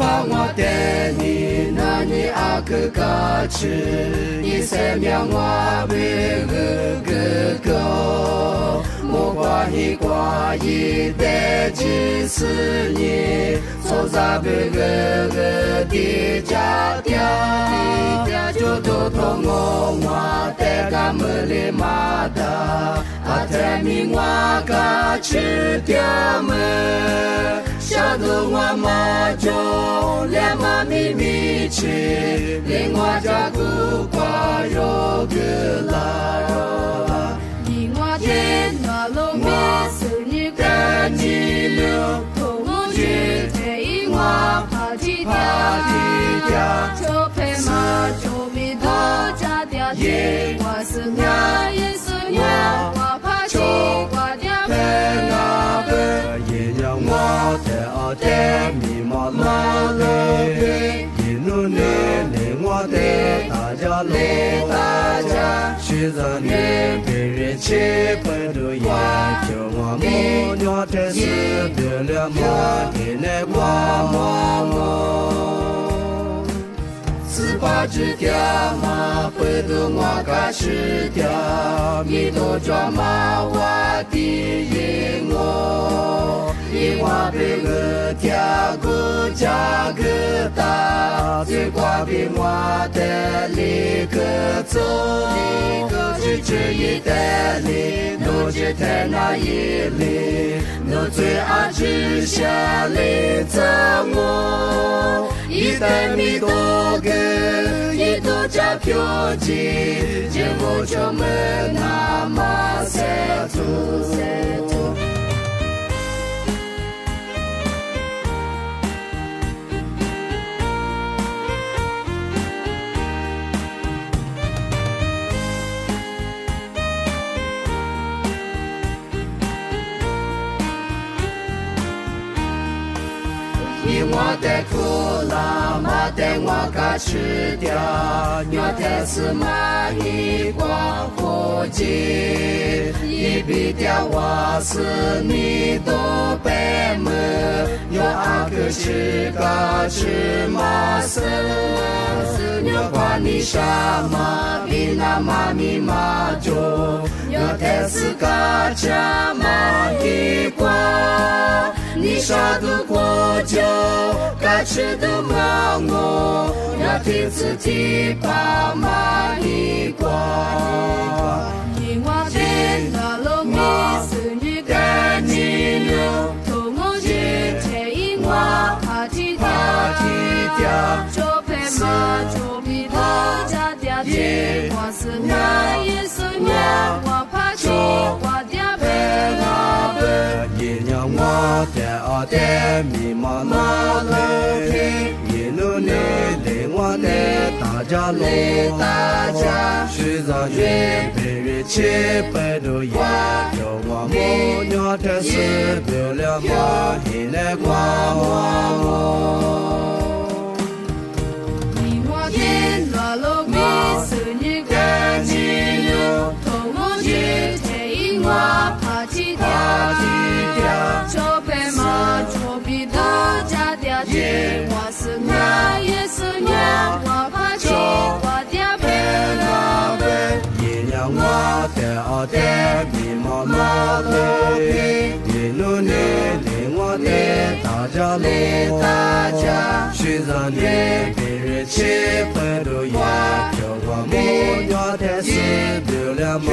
怕我带你，那你阿哥嘎吃，你生命我为个个，莫挂一挂一代几十年，做啥被个的家掉，就都同我带个么里马达，阿太咪我嘎吃掉么。小豆我妈就连妈咪咪吃，连我家姑瓜肉个啦，你我天那路米是你干你了，同我去陪我爬地家，就陪妈就咪多家家的，我是我也是我爬地瓜的陪我陪，也让我。带米妈妈来，一路来我带大家，学着你别人吃饭都也叫我母娘才是得了妈的来我。十八只条马背着我嘎吃掉，你都叫马我的引我，一话被个条个加个大，最挂比我的里个走，就这一代里，我就在那一里，我最爱只下来找我，一代米多个。一度加票金，结果就没那么塞住。我的苦啦，马带我嘎吃掉，我的是蚂蚁刮火鸡，一笔掉我是你都白么，我阿哥吃嘎吃马生，我把你啥嘛比那妈咪妈做，我的是嘎加蚂蚁刮。你啥都过就该吃的嘛我，要听自己把蚂蚁刮。你我天那路米是你干你了，同我去听我爬地家，就陪嘛就比他家家的，我是那也是我爬地瓜的陪我陪，也让我带米妈妈来，一路来我带大家，睡着觉别人吃白都也叫我母娘才是得了妈你来管我。你我天落路米是你干净了，同我去听我爬地家，就陪嘛就比多家的爹，我是我也是我爬地瓜的陪我陪，也让我带米妈妈来，一路来我带大家，睡着你别人吃饭都也叫我母娘才是得了妈。